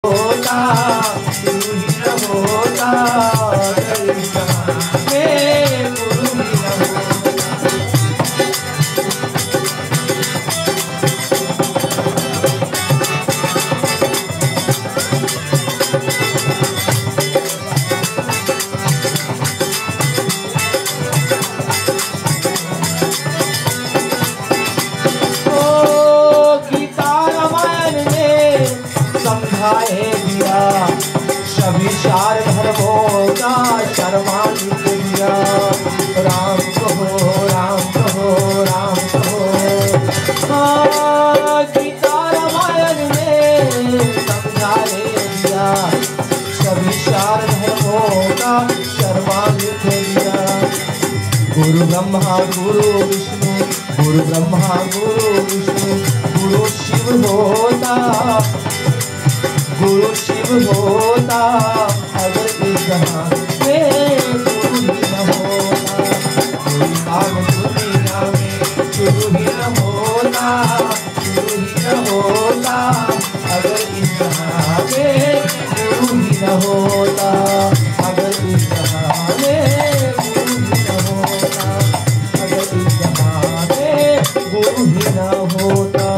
होता तू ही न होता में गुरु ही न दिया सभी चार धर्मों का शर्मान्वित दिया। राम कहो राम कहो राम कहो। गीता रामायण में समझाए दिया सभी चार धर्मों का शर्मान्वित दिया। गुरु ब्रह्मा गुरु विष्णु गुरु ब्रह्मा गुरु विष्णु गुरु शिव होता गुरु शिव होता अगर इस जहां में गुरु ही न होता। कोई काम दुनिया में गुरु ही न होता गुरु ही न होता अगर इस जहां में गुरु ही न होता। अगर इस जहां में गुरु ही न होता अगर इस जहां में गुरु ही न होता।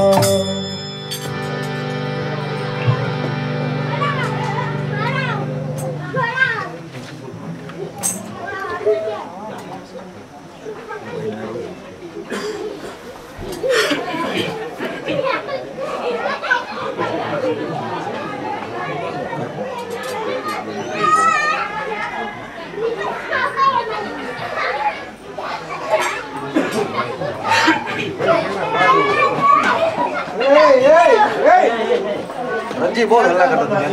जी बहुत हल्ला कर रहा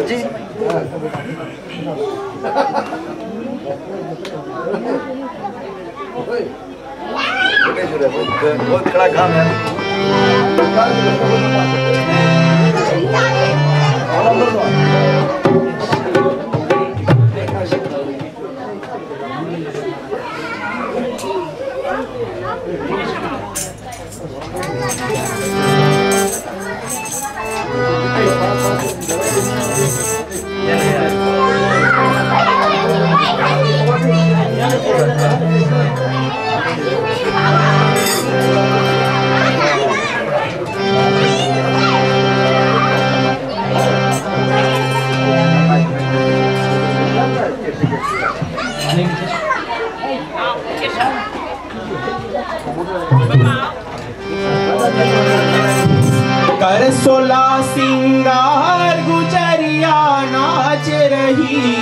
जी बहुत खड़ा काम है। कर सोला सिंगार गुजरिया नाच रही।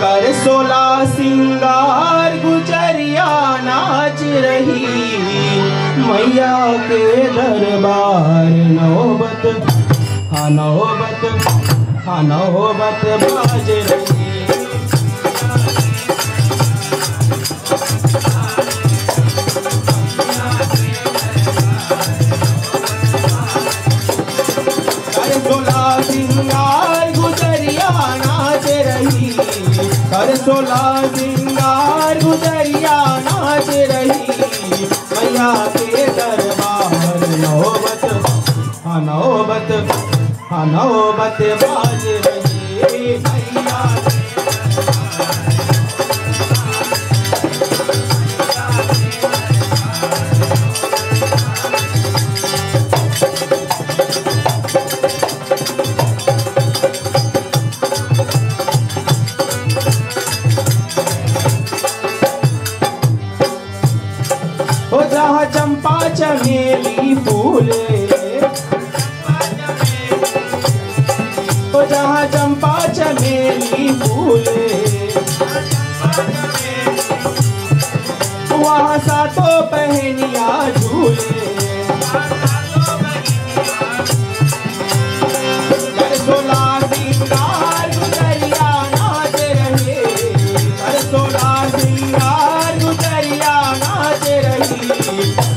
कर सोला सिंगार गुजरिया नाच रही। मैया के दरबार नौबत हाँ नौबत हाँ नौबत बाज रही। सिंगार गुजरिया नाच रही। कर सोला सिंगार गुजरिया नाच रही। मैया के दरबार नौबत हाँ नौबत हाँ नौबत बाज रही। मैया जहाँ चंपा चमेली फूले तो जहाँ चंपा चमेली फूले वहाँ सातों बहनिया झूले। कर सोला सिंगार गुजरिया नाच रहे। कर सोला सिंगार गुजरिया नाच रही।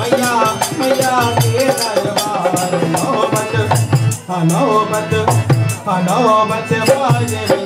मैया मैया के दरबार नौबत हाँ नौबत बाज रही।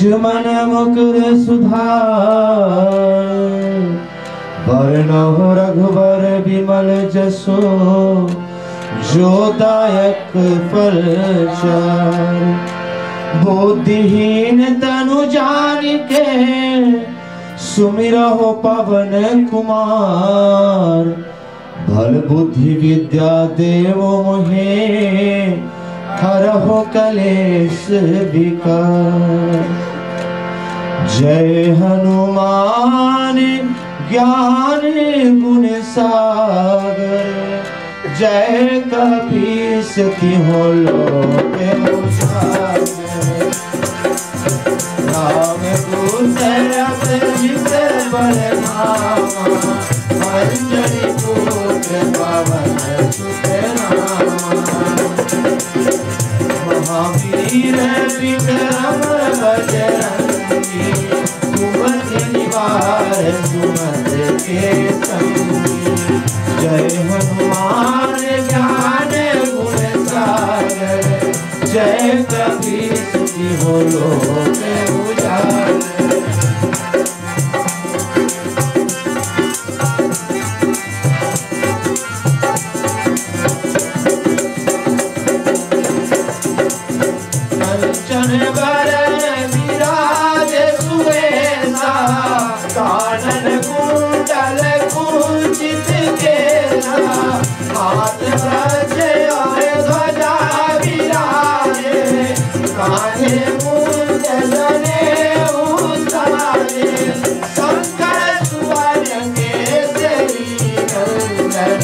निज मन मुकुर सुधार, वर्णो रघुवर विमल जसो, जो दायक फल चार। बुद्धिहीन तनु जानिके, सुमिरहो पवन कुमार। बल बुद्धि विद्या देवो मोहे, हरहो कलेश विकार। जय हनुमान ज्ञान गुण सागर, जय कपीस तिहुँ लोक उजागर। राम दूत अवधूत बलधामा, अंजनी पुत्र पवन सुत नामा। महावीर विक्रम बजरंगी, सुमति निवार सुमत के संगी। जय हनुमान ज्ञान गुण सागर, जय कपीस तिहुँ लोक उजागर। कंचन बरन विराज सुवेशा, कानन कुंडल कुंचित केसा। हाथ वज्र और ध्वजा विराजे, कान्हे मूंज जनेऊ साजे। शंकर सुवन केसरी नंदन,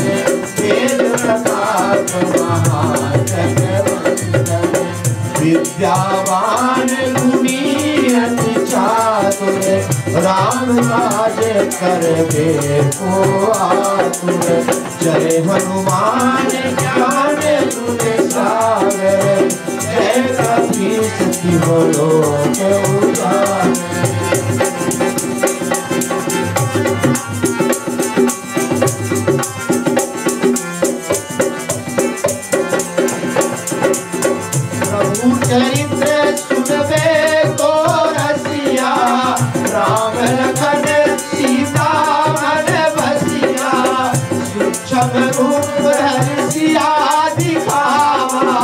वेद प्रताप महाजगवंदन। विद्यावान गुणी अति चातुर, राम काज करबे को आतुर। जय हनुमान ज्ञान गुण सागर, जय कपीस तिहुँ लोक उजागर। चरित्र सुनबे को रसिया, राम लखन सीता मन बसिया। सूक्ष्म रूप धरि सिया दिखावा,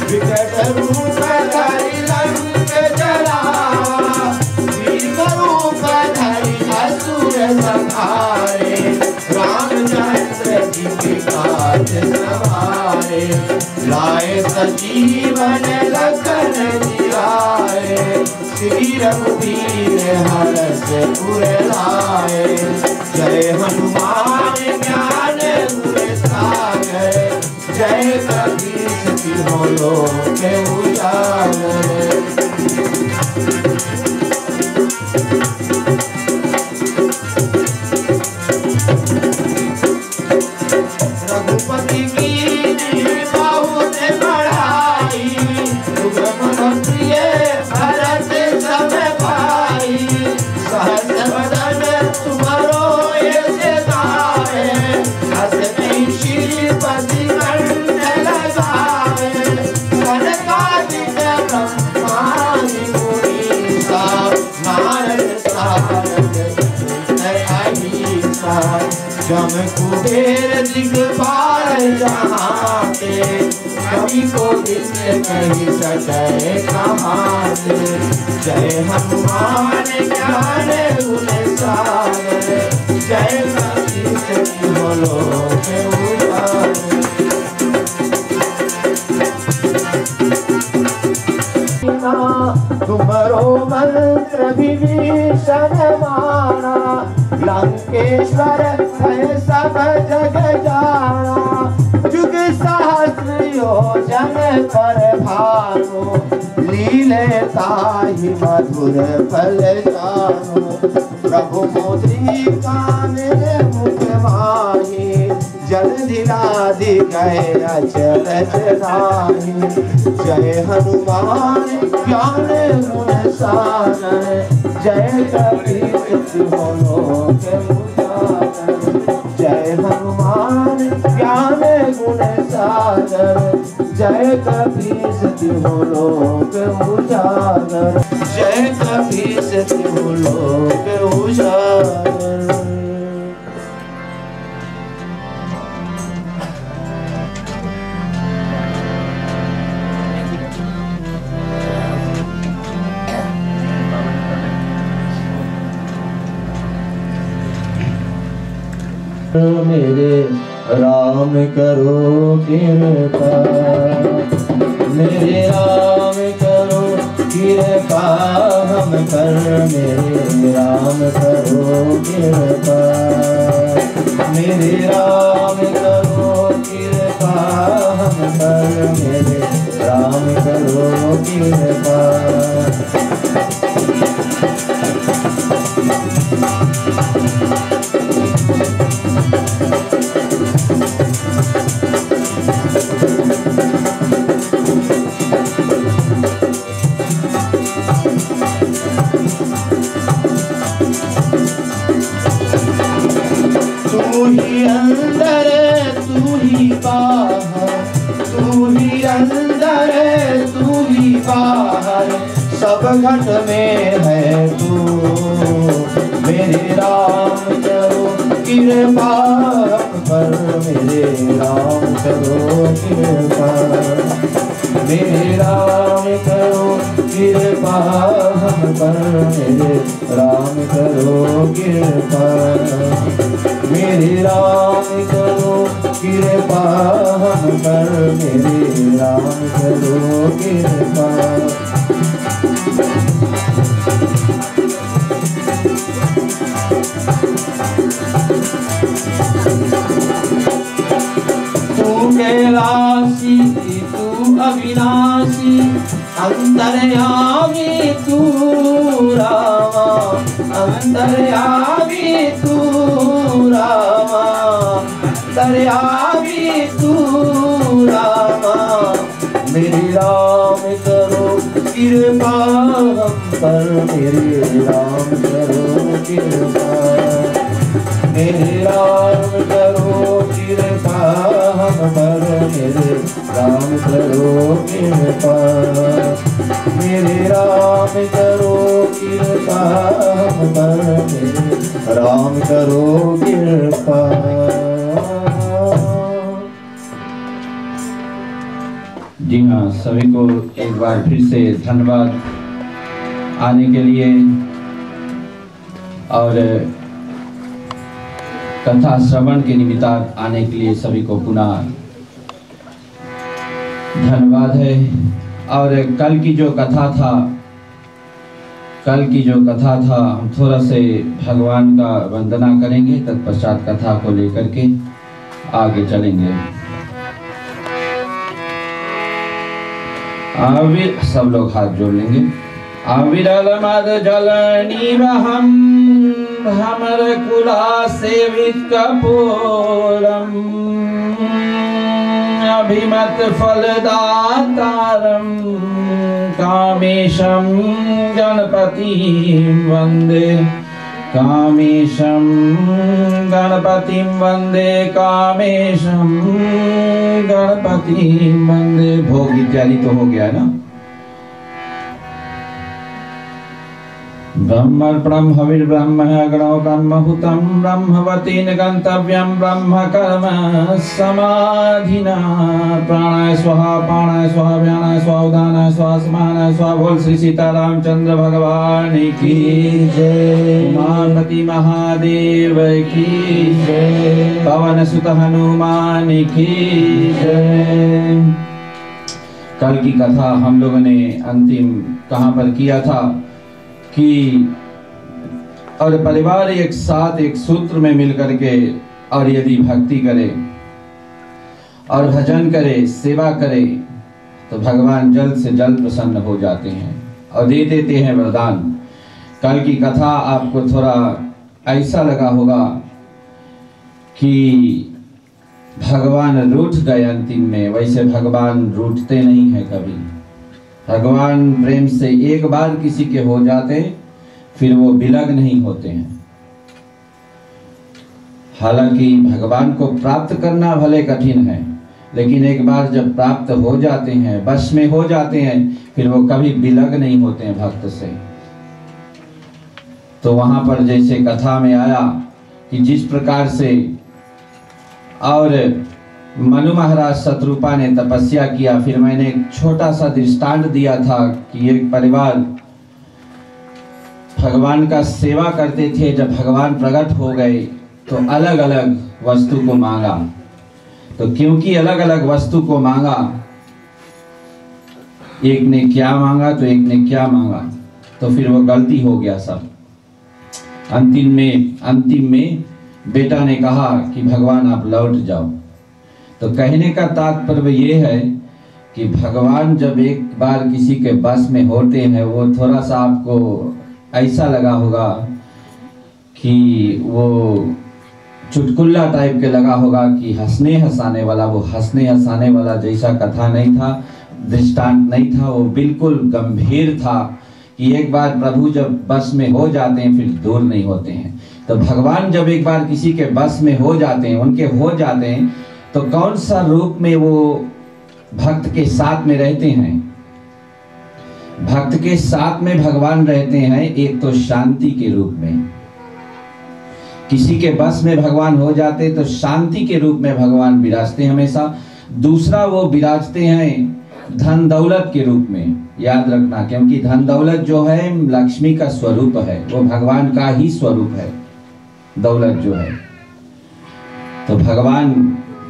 विकट रूप धरि लंक जलावा। भीम रूप धरि असुर संहारे, रामचंद्र जी के काज सवारे। लाए सजीवन लखन जियाए, श्री रघुवीर हरष उर लाए। जय हनुमान ज्ञान गुण सागर, जय कपीस तिहुँ लोक उजागर। रघुपति की बहुत बढ़ाई, सुगम प्रिय भरत सब भाई। सहस बदन तुम्हारो यश गाए, हस नहीं श्रीपति कंठ लगाए। कनकादिक ब्रह्मादि मुनीसा, नारद सारद अहिसा। जम कुबेर दिगपाल जहाते, कवि को दिन कही सकै कहाते। जय हनुमान ज्ञान गुण सागर, जय कपीस तिहुँ लोक उजागर। तुमरो मंत्र विभीषण माना, लंकेश्वर है सब जग जाना। जुग सहस्र योजन पर भानु, लीले ताहि मधुर फल जानु। प्रभु मुद्रिका मेरे मुख माही, जल्दी लादि गए अचरज नाही। जय हनुमान ज्ञान गुण सागर, जय कपीस तिहुँ लोक उजागर। जय हनुमान ज्ञान गुण सागर, जय कपीस तिहुँ लोक उजागर। जय से तू लोक उजागर। मेरे राम करो कृपा, मेरे राम करो कृपा हम पर, मेरे राम करो कृपा, मेरे राम करो कृपा हम पर, मेरे राम करो कृपा। तू ही अंदर तू ही बाहर, तू ही अंदर तू ही बाहर, सब घट में है तू। मेरे राम करो कृपा पर, मेरे राम करो कृपा, मेरे राम करो कृपा हम पर, मेरे राम करो कृपा, मेरे राम करो कृपा हम पर, मेरे राम करो कृपा। तू कैलाशी तू अविनाशी, अंतर्यामी तू रामा, अंतर्यामी तू रामा, अंतर्यामी तू रामा, मेरे राम करो कृपा हम पर, मेरे राम करो कृपा, मेरे राम करो कृपा हम पर, मेरे राम करो कृपा, मेरे राम करो कृपा हम पर, मेरे राम करो कृपा। जी हाँ, सभी को एक बार फिर से धन्यवाद आने के लिए, और कथा श्रवण के निमित्त आने के लिए सभी को पुनः धन्यवाद है। और कल की जो कथा था हम थोड़ा से भगवान का वंदना करेंगे, तत्पश्चात कथा को लेकर के आगे चलेंगे। सब लोग हाथ जोड़ लेंगे। अविरल मद जल निवहम भ्रमर कुला सेवित कपूरम, अभिमत फलदातारम कामेशम गणपतिं वंदे, कामेशम गणपतिं वंदे, कामेशम गणपतिं वंदे। भोग इत्यादि तो हो गया ना। ब्रह्मर्पणं हविर्ब्रह्म गणो ब्रह्महुतं ब्रह्मवतीन गंतव्यं ब्रह्म कर्म समाधिना। प्राणाय स्वाहा प्राणाय स्वाहा व्यानाय स्वाहा उदानाय स्वाहा समानाय स्वाहा। बोल श्री सीतारामचंद्र भगवान की जय। उमापति महादेव की जय। पवन सुत हनुमान की जय। कल की कथा हम लोगों ने अंतिम कहाँ पर किया था कि और परिवार एक साथ एक सूत्र में मिलकर के और यदि भक्ति करे और भजन करे, सेवा करे, तो भगवान जल्द से जल्द प्रसन्न हो जाते हैं और दे देते हैं वरदान। कल की कथा आपको थोड़ा ऐसा लगा होगा कि भगवान रूठ गए अंतिम में। वैसे भगवान रूठते नहीं है कभी। भगवान प्रेम से एक बार किसी के हो जाते फिर वो विलग नहीं होते हैं। हालांकि भगवान को प्राप्त करना भले कठिन है, लेकिन एक बार जब प्राप्त हो जाते हैं, वश में हो जाते हैं, फिर वो कभी विलग नहीं होते हैं भक्त से। तो वहां पर जैसे कथा में आया कि जिस प्रकार से और मनु महाराज शत्रुपा ने तपस्या किया, फिर मैंने एक छोटा सा दृष्टांत दिया था कि एक परिवार भगवान का सेवा करते थे। जब भगवान प्रकट हो गए तो अलग अलग वस्तु को मांगा, तो क्योंकि अलग अलग वस्तु को मांगा, एक ने क्या मांगा तो एक ने क्या मांगा, तो फिर वो गलती हो गया सब। अंतिम में बेटा ने कहा कि भगवान आप लौट जाओ। तो कहने का तात्पर्य ये है कि भगवान जब एक बार किसी के बस में होते हैं, वो थोड़ा सा आपको ऐसा लगा होगा कि वो चुटकुल्ला टाइप के लगा होगा कि हंसने हंसाने वाला, वो हंसने हंसाने वाला जैसा कथा नहीं था, दृष्टांत नहीं था। वो बिल्कुल गंभीर था कि एक बार प्रभु जब बस में हो जाते हैं फिर दूर नहीं होते हैं। तो भगवान जब एक बार किसी के बस में हो जाते हैं, उनके हो जाते हैं, तो कौन सा रूप में वो भक्त के साथ में रहते हैं? भक्त के साथ में भगवान रहते हैं एक तो शांति के रूप में, किसी के बस में भगवान हो जाते तो शांति के रूप में भगवान विराजते हमेशा। दूसरा वो विराजते हैं धन दौलत के रूप में, याद रखना, क्योंकि धन दौलत जो है लक्ष्मी का स्वरूप है, वो भगवान का ही स्वरूप है दौलत जो है। तो भगवान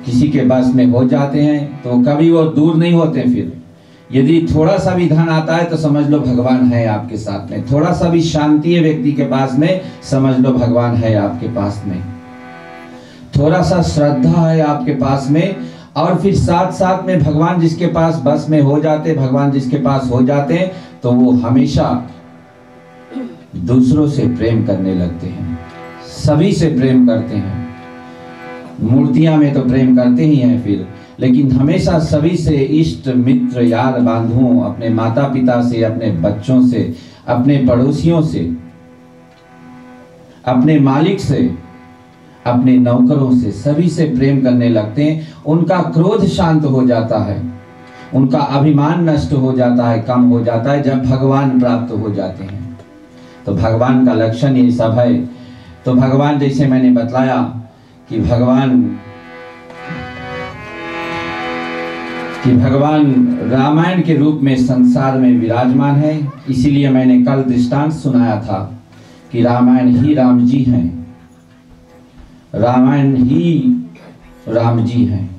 किसी के बस में हो जाते हैं तो कभी वो दूर नहीं होते। फिर यदि थोड़ा सा भी धन आता है तो समझ लो भगवान है आपके साथ में, थोड़ा सा भी शांति है व्यक्ति के पास में, समझ लो भगवान है आपके पास में, थोड़ा सा श्रद्धा है आपके पास में, और फिर साथ साथ में भगवान जिसके पास बस में हो जाते, भगवान जिसके पास हो जाते हैं, तो वो हमेशा दूसरों से प्रेम करने लगते हैं, सभी से प्रेम करते हैं। मूर्तियां में तो प्रेम करते ही हैं फिर, लेकिन हमेशा सभी से, इष्ट मित्र यार बांधुओं, अपने माता पिता से, अपने बच्चों से, अपने पड़ोसियों से, अपने मालिक से, अपने नौकरों से, सभी से प्रेम करने लगते हैं। उनका क्रोध शांत हो जाता है, उनका अभिमान नष्ट हो जाता है, कम हो जाता है जब भगवान प्राप्त हो जाते हैं। तो भगवान का लक्षण ये सब है। तो भगवान जैसे मैंने बतलाया कि भगवान रामायण के रूप में संसार में विराजमान है। इसीलिए मैंने कल दृष्टांत सुनाया था कि रामायण ही राम जी हैं, रामायण ही राम जी हैं।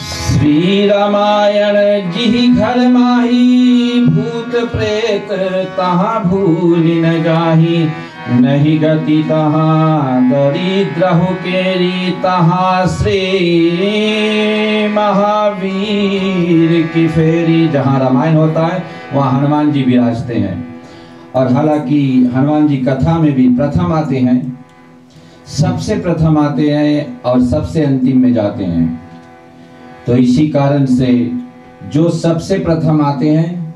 श्री रामायण जी घर माही, भूत प्रेत तहाँ भूल न जाही, नहीं गति तहाँ दरिद्र हो केरी, तहाँ श्री महावीर की फेरी। जहाँ रामायण होता है वहाँ हनुमान जी विराजते हैं। और हालांकि हनुमान जी कथा में भी प्रथम आते हैं, सबसे प्रथम आते हैं और सबसे अंतिम में जाते हैं। तो इसी कारण से जो सबसे प्रथम आते हैं,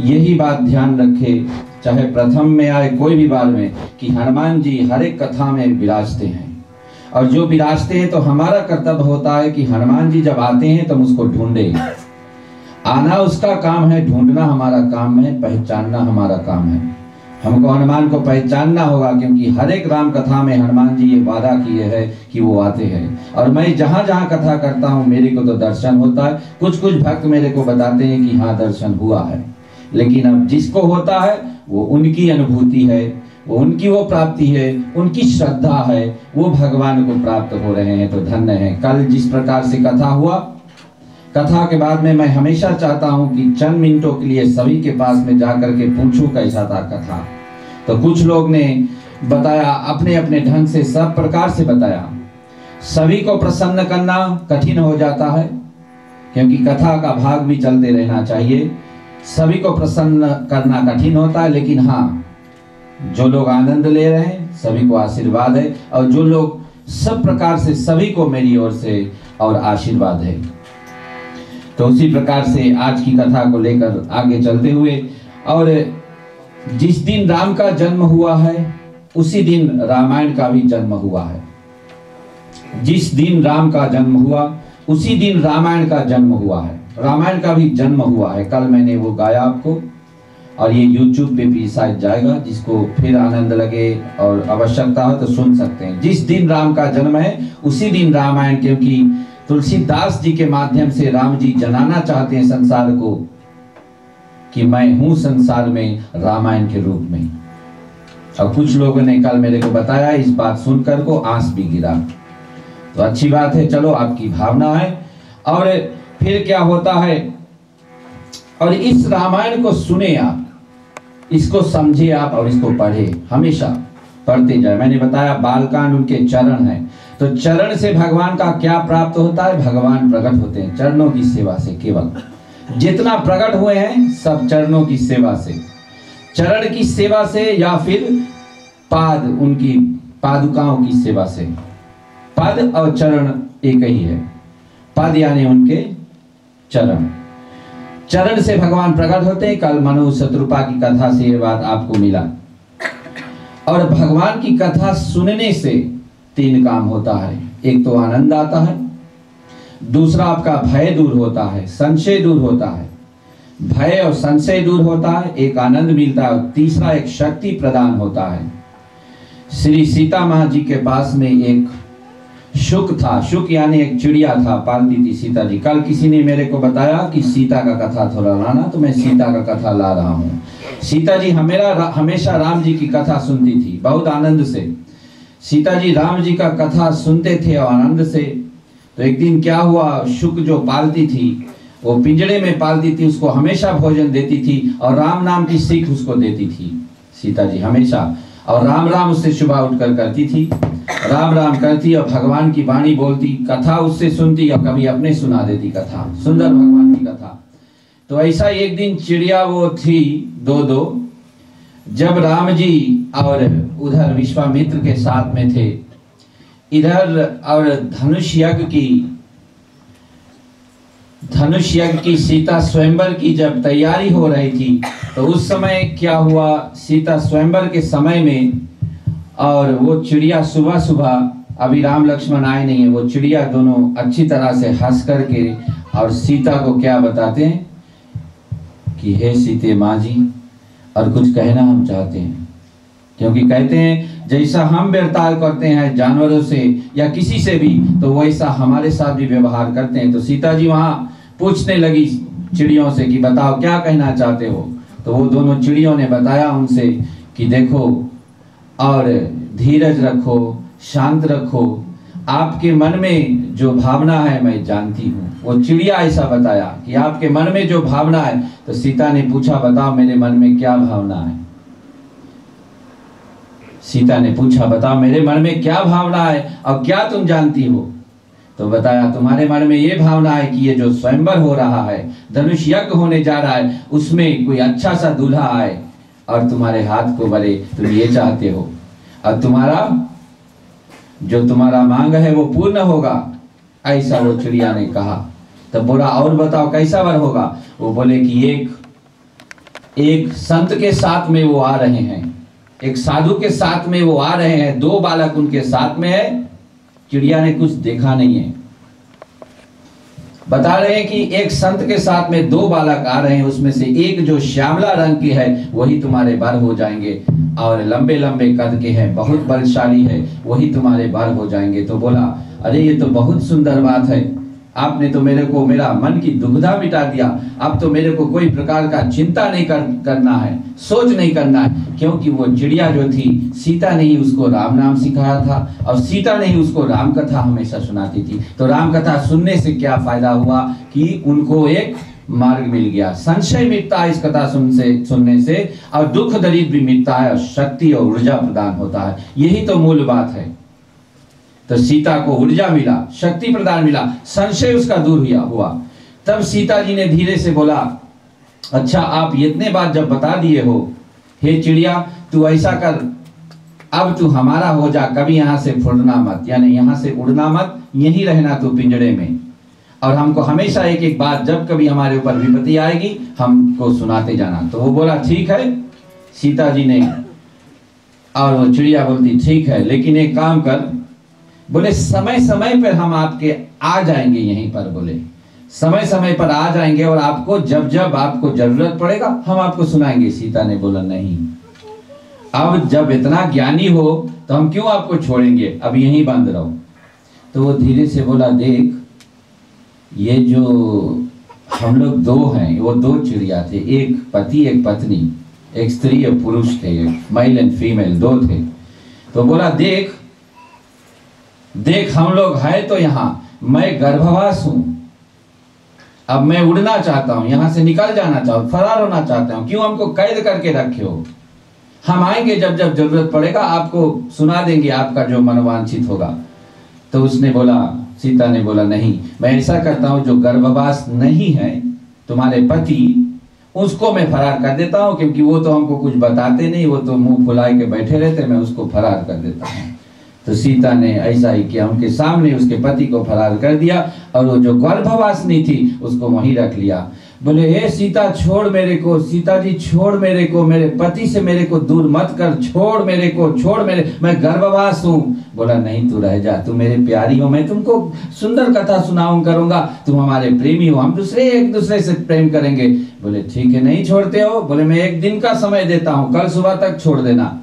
यही बात ध्यान रखे, चाहे प्रथम में आए कोई भी बार में, कि हनुमान जी हर एक कथा में विराजते हैं। और जो विराजते हैं तो हमारा कर्तव्य होता है कि हनुमान जी जब आते हैं तो उसको ढूंढे। आना उसका काम है, ढूंढना हमारा काम है, पहचानना हमारा काम है। हमको हनुमान को पहचानना होगा, क्योंकि हर एक राम कथा में हनुमान जी ये वादा किए हैं कि वो आते हैं। और मैं जहाँ जहाँ कथा करता हूँ मेरे को तो दर्शन होता है। कुछ कुछ भक्त मेरे को बताते हैं कि हाँ दर्शन हुआ है, लेकिन अब जिसको होता है वो उनकी अनुभूति है, वो उनकी वो प्राप्ति है, उनकी श्रद्धा है, वो भगवान को प्राप्त हो रहे हैं, तो धन्य है। कल जिस प्रकार से कथा हुआ, कथा के बाद में मैं हमेशा चाहता हूं कि चंद मिनटों के लिए सभी के पास में जाकर के पूछूं कैसा था कथा। तो कुछ लोग ने बताया अपने अपने ढंग से, सब प्रकार से बताया। सभी को प्रसन्न करना कठिन हो जाता है, क्योंकि कथा का भाग भी चलते रहना चाहिए। सभी को प्रसन्न करना कठिन होता है, लेकिन हाँ, जो लोग आनंद ले रहे हैं सभी को आशीर्वाद है, और जो लोग सब प्रकार से, सभी को मेरी ओर से और आशीर्वाद है। तो उसी प्रकार से आज की कथा को लेकर आगे चलते हुए, और जिस दिन राम का जन्म हुआ है उसी दिन रामायण का भी जन्म हुआ है। जिस दिन राम का जन्म हुआ उसी दिन रामायण का जन्म हुआ है, रामायण का भी जन्म हुआ है। कल मैंने वो गाया आपको, और ये YouTube पे भी शायद जाएगा, जिसको फिर आनंद लगे और आवश्यकता हो तो सुन सकते हैं। जिस दिन राम का जन्म है उसी दिन रामायण, क्योंकि तुलसीदास जी के माध्यम से राम जी जनाना चाहते हैं संसार को कि मैं हूं संसार में रामायण के रूप में। और कुछ लोगों ने कल मेरे को बताया, इस बात सुनकर को आंस भी गिरा, तो अच्छी बात है, चलो आपकी भावना है। और फिर क्या होता है, और इस रामायण को सुने आप, इसको समझे आप और इसको पढ़े, हमेशा पढ़ते जाए। मैंने बताया बालकांड उनके चरण है, तो चरण से भगवान का क्या प्राप्त होता है, भगवान प्रकट होते हैं चरणों की सेवा से। केवल जितना प्रकट हुए हैं सब चरणों की सेवा से, चरण की सेवा से, या फिर पाद, उनकी पादुकाओं की सेवा से। पद और चरण एक ही है, पद यानी उनके चरण, चरण से भगवान प्रकट होते हैं। कल मनु शत्रुपा की कथा से ये बात आपको मिला। और भगवान की कथा सुनने से 3 काम होता है, एक तो आनंद आता है, दूसरा आपका भय दूर होता है, संशय दूर होता है, भय और संशय दूर होता है, एक आनंद मिलता है, तीसरा एक शक्ति प्रदान होता है। श्री सीता माँ जी के पास में एक शुक था, शुक यानी एक चिड़िया था, पालती थी सीता जी। कल किसी ने मेरे को बताया कि सीता का कथा थोड़ा लाना, तो मैं सीता का कथा ला रहा हूँ। सीता जी हमेशा राम जी की कथा सुनती थी बहुत आनंद से। सीता जी राम जी का कथा सुनते थे और आनंद से। तो एक दिन क्या हुआ, शुक जो पालती थी, वो पिंजड़े में पालती थी, उसको हमेशा भोजन देती थी और राम नाम की सीख उसको देती थी सीता जी हमेशा। और राम राम उससे सुबह उठकर करती थी, राम राम करती और भगवान की वाणी बोलती, कथा उससे सुनती और कभी अपने सुना देती कथा, सुंदर भगवान की कथा। तो ऐसा एक दिन चिड़िया वो थी 2-2, जब राम जी और उधर विश्वामित्र के साथ में थे, इधर और धनुष यज्ञ की सीता स्वयंवर की जब तैयारी हो रही थी, तो उस समय क्या हुआ, सीता स्वयंवर के समय में, और वो चिड़िया सुबह सुबह, अभी राम लक्ष्मण आए नहीं है, वो चिड़िया दोनों अच्छी तरह से हंस करके और सीता को क्या बताते हैं कि हे सीते माँ जी, और कुछ कहना हम चाहते हैं। क्योंकि कहते हैं जैसा हम बर्ताव करते हैं जानवरों से या किसी से भी, तो वैसा हमारे साथ भी व्यवहार करते हैं। तो सीता जी वहां पूछने लगी चिड़ियों से कि बताओ क्या कहना चाहते हो। तो वो दोनों चिड़ियों ने बताया उनसे कि देखो, और धीरज रखो, शांत रखो, आपके मन में जो भावना है मैं जानती हूँ। वो चिड़िया ऐसा बताया कि आपके मन में जो भावना है। तो सीता ने पूछा बताओ मेरे मन में क्या भावना है। सीता ने पूछा बताओ मेरे मन में क्या भावना है और क्या तुम जानती हो। तो बताया तुम्हारे मन में ये भावना है कि ये जो स्वयंवर हो रहा है, धनुष यज्ञ होने जा रहा है, उसमें कोई अच्छा सा दूल्हा आए और तुम्हारे हाथ को भरे, तुम ये चाहते हो, और तुम्हारा मांग है वो पूर्ण होगा, ऐसा वो चिड़िया ने कहा। तब बोला और बताओ कैसा वर होगा। वो बोले कि एक संत के साथ में वो आ रहे हैं, एक साधु के साथ में वो आ रहे हैं, 2 बालक उनके साथ में है। चिड़िया ने कुछ देखा नहीं है, बता रहे हैं कि एक संत के साथ में 2 बालक आ रहे हैं, उसमें से एक जो श्यामला रंग की है वही तुम्हारे बर हो जाएंगे, और लंबे लंबे कद के हैं, बहुत बलशाली है, वही तुम्हारे बर हो जाएंगे। तो बोला अरे ये तो बहुत सुंदर बात है, आपने तो मेरे को मेरा मन की दुविधा मिटा दिया। अब तो मेरे को कोई प्रकार का चिंता नहीं करना है, सोच नहीं करना है, क्योंकि वो चिड़िया जो थी सीता ने ही उसको राम नाम सिखाया था और सीता ने ही उसको राम कथा हमेशा सुनाती थी। तो राम कथा सुनने से क्या फायदा हुआ कि उनको एक मार्ग मिल गया, संशय मिटता है इस कथा सुनने से, और दुख दरिद्र भी मिटता है, और शक्ति और ऊर्जा प्रदान होता है। यही तो मूल बात है। तो सीता को ऊर्जा मिला, शक्ति प्रदान मिला, संशय उसका दूर हुआ। तब सीता जी ने धीरे से बोला अच्छा आप इतने बात जब बता दिए हो, हे चिड़िया तू ऐसा कर, अब तू हमारा हो जा, कभी यहाँ से फुड़ना मत, यानी यहाँ से उड़ना मत, यहीं रहना तू पिंजड़े में, और हमको हमेशा एक एक बात जब कभी हमारे ऊपर विपत्ति आएगी हमको सुनाते जाना। तो वो बोला ठीक है सीता जी ने, और वो चिड़िया बोलती ठीक है, लेकिन एक काम कर, बोले समय समय पर हम आपके आ जाएंगे यहीं पर, बोले समय समय पर आ जाएंगे और आपको जब जब आपको जरूरत पड़ेगा हम आपको सुनाएंगे। सीता ने बोला नहीं, अब जब इतना ज्ञानी हो तो हम क्यों आपको छोड़ेंगे, अब यहीं बंद रहो। तो वो धीरे से बोला, देख ये जो हम लोग दो हैं, वो दो चिड़िया थे, एक पति एक पत्नी, एक स्त्री और पुरुष थे, मेल एंड फीमेल दो थे। तो बोला देख देख हम लोग हैं तो यहाँ, मैं गर्भवास हूं, अब मैं उड़ना चाहता हूं, यहां से निकल जाना चाहूं, फरार होना चाहता हूं, क्यों हमको कैद करके रखे हो। हम आएंगे जब जब जरूरत पड़ेगा, आपको सुना देंगे आपका जो मनोवांछित होगा। तो उसने बोला, सीता ने बोला नहीं, मैं ऐसा करता हूं जो गर्भवास नहीं है तुम्हारे पति, उसको मैं फरार कर देता हूं, क्योंकि वो तो हमको कुछ बताते नहीं, वो तो मुंह फुलाए के बैठे रहते, मैं उसको फरार कर देता हूं। तो सीता ने ऐसा ही किया, उनके सामने उसके पति को फरार कर दिया और वो जो गर्भवासिनी थी उसको वहीं रख लिया। बोले हे सीता छोड़ मेरे को, सीता जी छोड़ मेरे को, मेरे पति से मेरे को दूर मत कर, छोड़ मेरे को, छोड़ मेरे, मैं गर्भवास हूँ। बोला नहीं तू रह जा, तू मेरे प्यारी हो, मैं तुमको सुंदर कथा सुनाऊं करूंगा, तुम हमारे प्रेमी हो, हम एक दूसरे से प्रेम करेंगे। बोले ठीक है, नहीं छोड़ते हो? बोले मैं एक दिन का समय देता हूँ, कल सुबह तक छोड़ देना।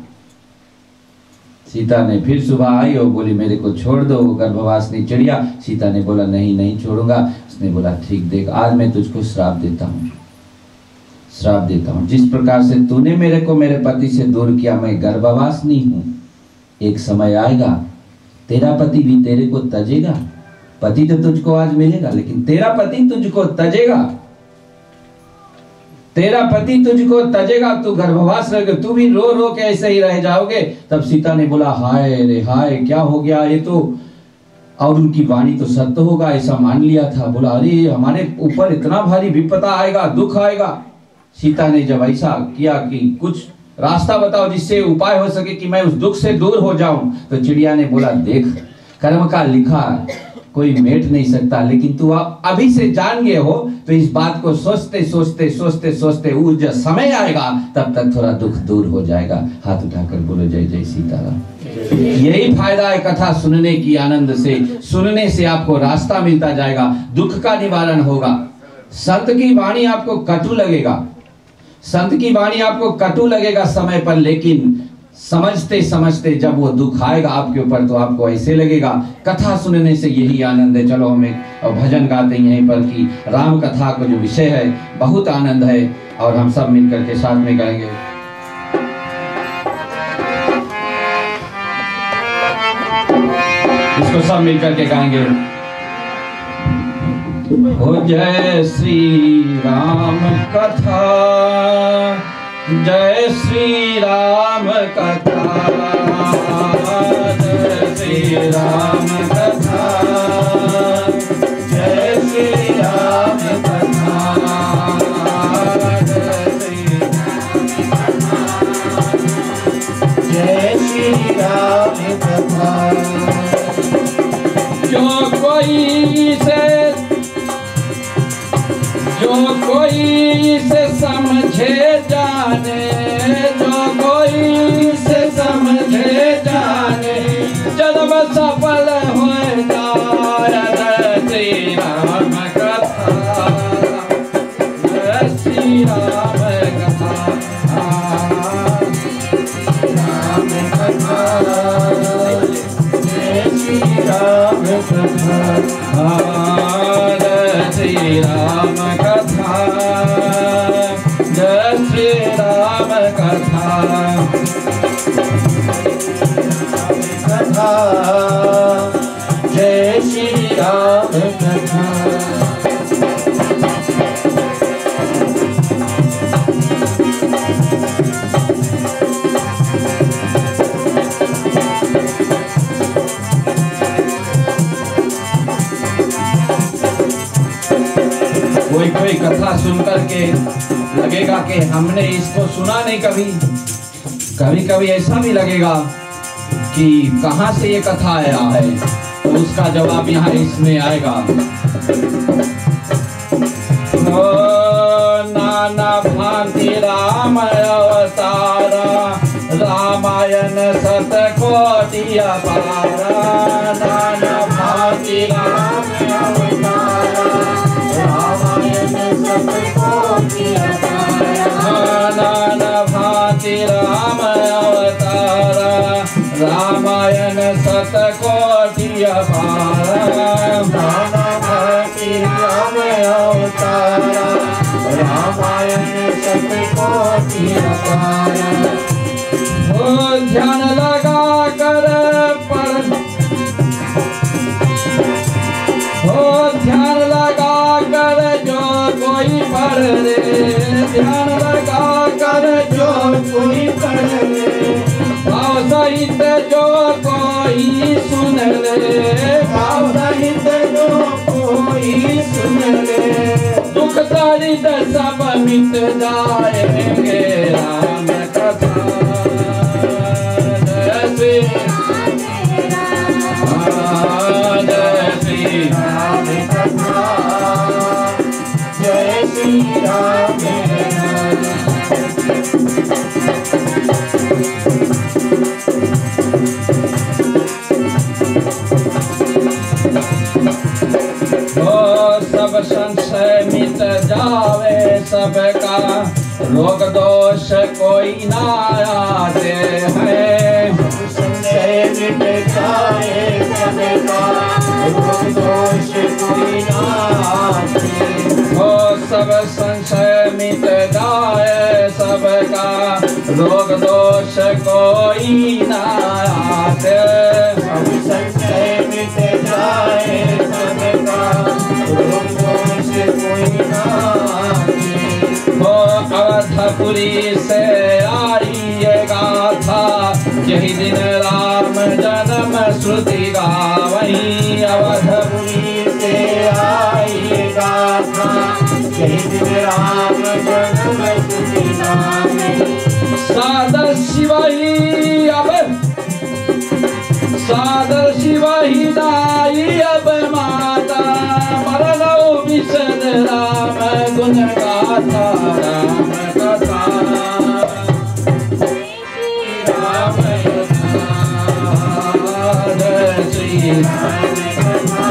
सीता ने फिर सुबह आई और बोली मेरे को छोड़ दो, गर्भवासिनी चिड़िया। सीता ने बोला नहीं नहीं छोड़ूंगा। उसने बोला ठीक, देख आज मैं तुझको श्राप देता हूँ, श्राप देता हूँ, जिस प्रकार से तूने मेरे को मेरे पति से दूर किया, मैं गर्भवासिनी हूँ, एक समय आएगा तेरा पति भी तेरे को तजेगा। पति तो तुझको आज मिलेगा, लेकिन तेरा पति तुझको तजेगा, तेरा पति तुझको तजेगा, तू गर्भवास रहेगा, तू भी रो रो के ऐसे ही रह जाओगे। तब सीता ने बोला हाय रे हाय, क्या हो गया ये तो, और उनकी वाणी तो सत्य होगा ऐसा मान लिया था। बोला अरे हमारे ऊपर इतना भारी विपदा आएगा, दुख आएगा। सीता ने जब ऐसा किया कि कुछ रास्ता बताओ जिससे उपाय हो सके कि मैं उस दुख से दूर हो जाऊं, तो चिड़िया ने बोला देख कर्म का लिखा कोई मेट नहीं सकता, लेकिन तू अभी से जान गए हो तो इस बात को सोचते सोचते सोचते सोचते ऊर्जा समय आएगा तब तक थोड़ा दुख दूर हो जाएगा। हाथ उठाकर बोलो जय जय सीताराम। यही फायदा है कथा सुनने की, आनंद से सुनने से आपको रास्ता मिलता जाएगा, दुख का निवारण होगा। संत की वाणी आपको कटु लगेगा, संत की वाणी आपको कटु लगेगा समय पर, लेकिन समझते समझते जब वो दुख आएगा आपके ऊपर तो आपको ऐसे लगेगा कथा सुनने से यही आनंद है। चलो हम एक भजन गाते हैं यहीं पर कि राम कथा का जो विषय है बहुत आनंद है, और हम सब मिलकर के साथ में गाएंगे। इसको सब मिलकर के गाएंगे। हो जय श्री राम कथा, जय श्री राम कथा, जय श्री राम कथा, जय श्री राम कथा, जय श्री राम कथा। जो कोई से समझे जाने, जो कोई से समझे जाने, जन्म सफल हो जाए। श्री राम कथा, श्री राम कथा, राम कथा, जय श्री राम कथा, श्री राम कथा, जय श्री राम कथा, कथा, जय श्री राम कथा। कोई कथा सुनकर के लगेगा कि हमने इसको सुना नहीं कभी, कभी कभी ऐसा भी लगेगा कि कहां से ये कथा आया है, तो उसका जवाब यहाँ इसमें आएगा। नाना भांति राम अवतारा, रामायण सतकोटि अपारा, नाना भांति राम अवतारा, अवतारा रामायण शतकोटि अपारा नाना भांति राम अवतारा रामायण शतकोटि अपारा। हो ध्यान लगा कर ध्यान लगा कर जो कोई पढ़ ले ध्यान लगा कर जो कोई पढ़ ले भाव सहित जो कोई सुन ले भाव सहित जो कोई सुन ले दुख दर्द सब मिट जाएंगे राम कथा। जय श्री राम कथा जय श्री राम सब संशय मिट जावे सबका रोग दोष कोई ना आते हैं संशय मिट जाए सबका रोग दोष कोई ना आते। हो सब संशय मिट जाए सबका रोग दोष कोई ना आते सब संशय मिट जाए सबका रोग दोष कोई ना आते। हो अवधपुरी से आई ये गाथा यही दिन राम जन्म श्रुति गावही अवधपुरी से आई गाथा यही दिन राम जन्म श्रुति गावही। सादर शिव ही दाई अब माता मरलो विशद राम गुण गाथा राम कथा राम कथा जय श्री राम कथा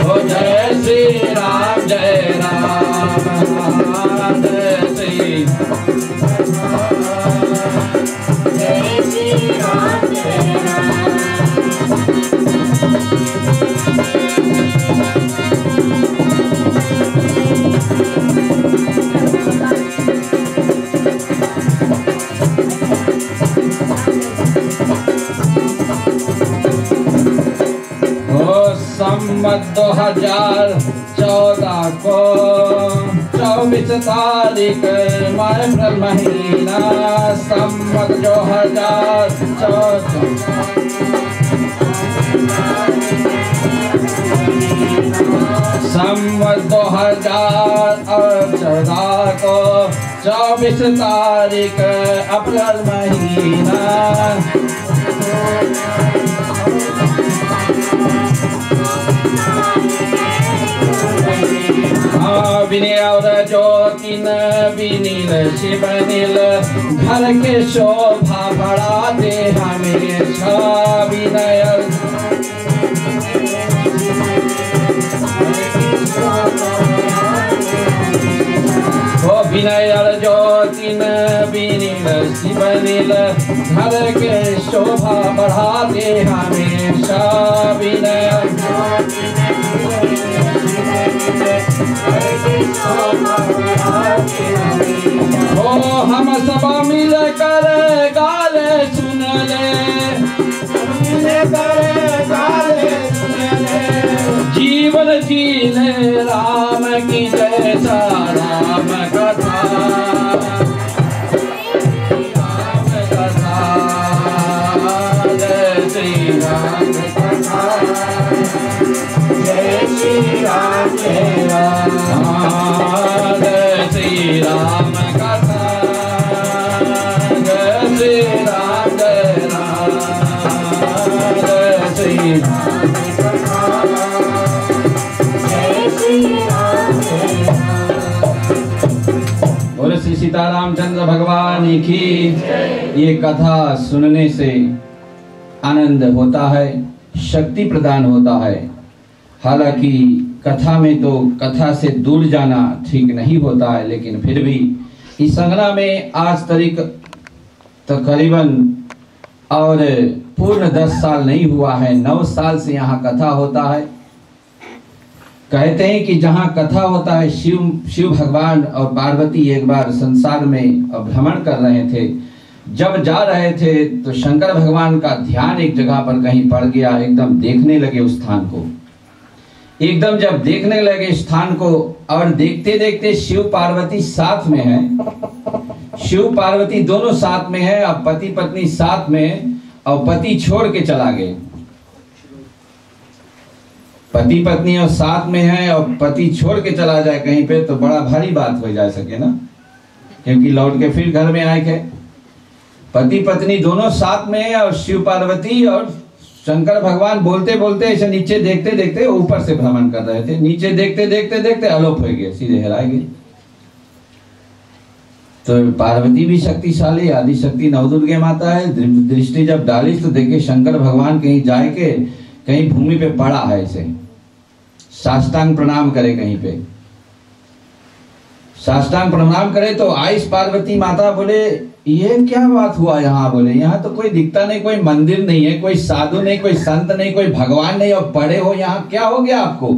हो जय श्री राम जय राम जय श्री राम जय राम। संवत 2014 को 24 तारीख अप्रैल महीना संवत 2014 संवत 2014 को 24 तारीख अप्रैल महीना विनय और ज्योति विनील शिव नील घर के शोभा बढ़ाते हमेशा विनय वो विनय और ज्योति विनील शिव नील घर के शोभा बढ़ाते हमेशा विनय हो हम सब मिल कर गाले सुन ले जीवन जी ले राम की जैसा राम कथा राम कथा जय श्री राम कथा जय श्री राम जय राम जय श्री राम कथा जय श्री राम जय राम जय श्री राम कथा जय श्री राम जय राम। और श्री सीतारामचंद्र भगवान की ये कथा सुनने से आनंद होता है, शक्ति प्रदान होता है। हालांकि कथा में तो कथा से दूर जाना ठीक नहीं होता है, लेकिन फिर भी इस संगना में आज तारीख तो करीबन और पूर्ण 10 साल नहीं हुआ है, 9 साल से यहाँ कथा होता है। कहते हैं कि जहाँ कथा होता है, शिव भगवान और पार्वती एक बार संसार में भ्रमण कर रहे थे। जब जा रहे थे तो शंकर भगवान का ध्यान एक जगह पर कहीं पड़ गया, एकदम देखने लगे उस स्थान को। एकदम जब देखने लगे स्थान को, और देखते देखते शिव पार्वती साथ में है, शिव पार्वती दोनों साथ में है, अब पति पत्नी साथ में, और पति छोड़ के चला गए। पति पत्नी और साथ में है और पति छोड़ के चला जाए कहीं पे तो बड़ा भारी बात हो जा सके ना, क्योंकि लौट के फिर घर में आए के। पति पत्नी दोनों साथ में है और शिव पार्वती और शंकर भगवान बोलते बोलते ऐसे नीचे देखते देखते ऊपर से भ्रमण कर रहे थे। नीचे देखते देखते देखते अलोप हो गए, सीधे हेराए गए। तो पार्वती भी शक्तिशाली आदि शक्ति नवदुर्गे माता है। दृष्टि जब डाली तो देखे शंकर भगवान कहीं जाए के कहीं भूमि पे पड़ा है, ऐसे साष्टांग प्रणाम करे, कहीं पे साष्टांग प्रणाम करे। तो आइस पार्वती माता बोले ये क्या बात हुआ यहाँ? बोले यहाँ तो कोई दिखता नहीं, कोई मंदिर नहीं है, कोई साधु नहीं, कोई संत नहीं, कोई भगवान नहीं, और पड़े हो यहाँ, क्या हो गया आपको?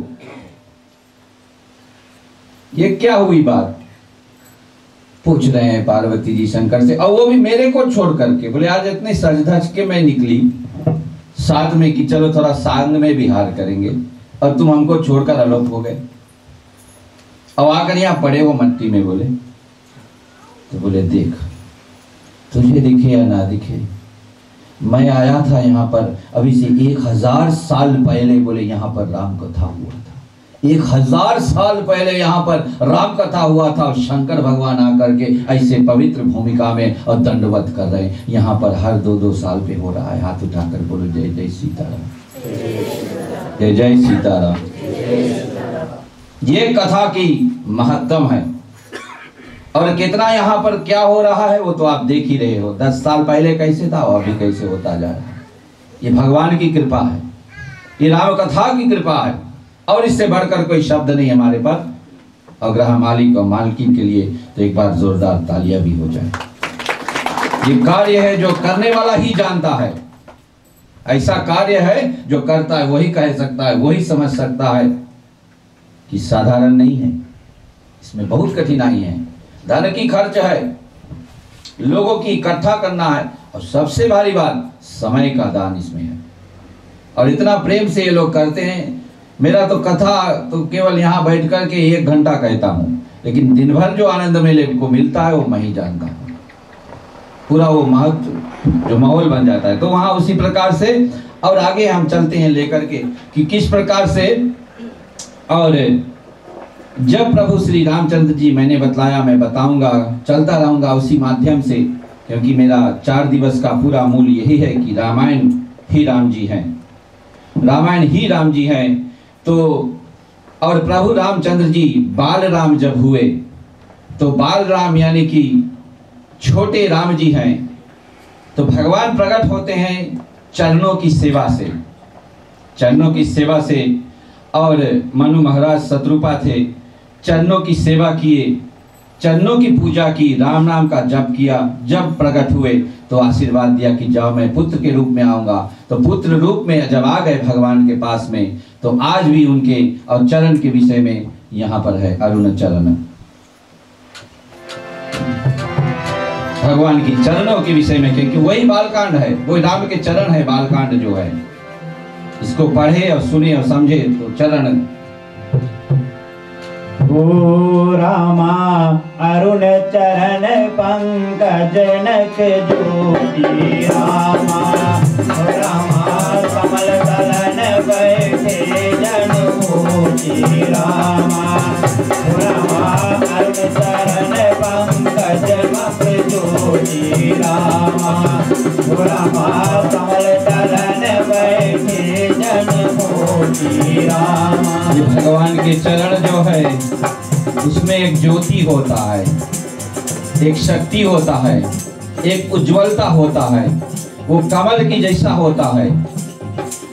ये क्या हुई बात? पूछ रहे हैं पार्वती जी शंकर से, और वो भी मेरे को छोड़ करके। बोले आज इतने सज धज के मैं निकली साथ में कि चलो थोड़ा सांग में विहार करेंगे, और तुम हमको छोड़कर अलोप हो गए, और आकर यहाँ पड़े हो मट्टी में। बोले तो बोले देख, तुझे दिखे या ना दिखे, मैं आया था यहाँ पर अभी से 1000 साल पहले। बोले यहाँ पर राम कथा हुआ था, 1000 साल पहले यहाँ पर राम कथा हुआ था, और शंकर भगवान आकर के ऐसे पवित्र भूमिका में और दंडवत कर रहे हैं। यहाँ पर हर 2-2 साल पे हो रहा है। हाथ उठाकर बोलो जय जय सीताराम, जय जय सीताराम। ये कथा की महत्तम है, और कितना यहाँ पर क्या हो रहा है वो तो आप देख ही रहे हो। 10 साल पहले कैसे था और अभी कैसे होता जा रहा है। ये भगवान की कृपा है, ये राम कथा की कृपा है, और इससे बढ़कर कोई शब्द नहीं हमारे पास। और ग्रह मालिक और मालकिन के लिए तो एक बार जोरदार तालियां भी हो जाए। ये कार्य है जो करने वाला ही जानता है। ऐसा कार्य है जो करता है वही कह सकता है, वही समझ सकता है कि साधारण नहीं है, इसमें बहुत कठिनाई है। धन की खर्च है, लोगों की इकट्ठा करना है, और सबसे भारी बात समय का दान इसमें है। और इतना प्रेम से ये लोग करते हैं। मेरा तो कथा तो केवल यहाँ बैठ कर के 1 घंटा कहता हूँ, लेकिन दिन भर जो आनंद मेले को मिलता है वो मैं ही जानता हूँ। पूरा वो महत्व जो माहौल बन जाता है, तो वहाँ उसी प्रकार से। और आगे हम चलते हैं लेकर के कि किस प्रकार से। और जब प्रभु श्री रामचंद्र जी, मैंने बतलाया, मैं बताऊंगा, चलता रहूंगा उसी माध्यम से, क्योंकि मेरा 4 दिवस का पूरा मूल यही है कि रामायण ही राम जी हैं, रामायण ही राम जी हैं। तो और प्रभु रामचंद्र जी बाल राम जब हुए तो बाल राम यानी कि छोटे राम जी हैं। तो भगवान प्रकट होते हैं चरणों की सेवा से, चरणों की सेवा से। और मनु महाराज शत्रुपा थे, चरणों की सेवा किए, चरणों की पूजा की, राम नाम का जप किया। जब प्रकट हुए तो आशीर्वाद दिया कि जाओ मैं पुत्र के रूप में आऊंगा। तो पुत्र रूप में जब आ गए भगवान के पास में, तो आज भी उनके और चरण के विषय में यहाँ पर है अरुण चरण, भगवान की चरणों के विषय में, क्योंकि वही बालकांड है, वही राम के चरण है बालकांड जो है। इसको पढ़े और सुने और समझे तो चरण। ओ रामा अरुण चरण पंकज नक ज्योति रामा, ओ रामा कमल दलन बैठे जनमोति रामा, ओ रामा अरुण चरण पंकज नक ज्योति रामा, ओ रामा कमल दलन बैठे जनमोति रामा। ये भगवान के चरण जो है उसमें एक ज्योति होता है, एक शक्ति होता है, एक उज्ज्वलता होता है, वो कमल की जैसा होता है,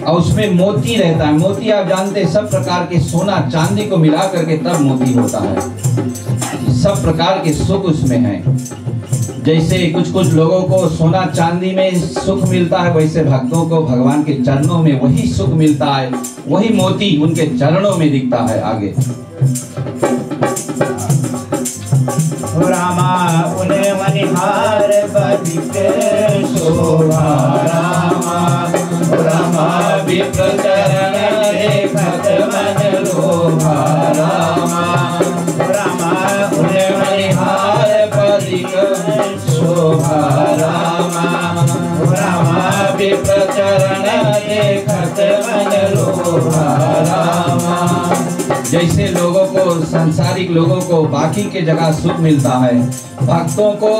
और उसमें मोती रहता है। मोती आप जानते हैं सब प्रकार के सोना चांदी को मिला करके तब मोती होता है। सब प्रकार के सुख उसमें है। जैसे कुछ कुछ लोगों को सोना चांदी में सुख मिलता है, वैसे भक्तों को भगवान के चरणों में वही सुख मिलता है, वही मोती उनके चरणों में दिखता है। आगे रामा उन्हें मनिहार बधिक शोभा, रामा विप्र चरण देखत मन लोभा, रामा उन्हें मनिहार बधिक शोभा, रामा विप्र चरण देखत मन लोभा। जैसे लोगों को, सांसारिक लोगों को बाकी के जगह सुख मिलता है, भक्तों को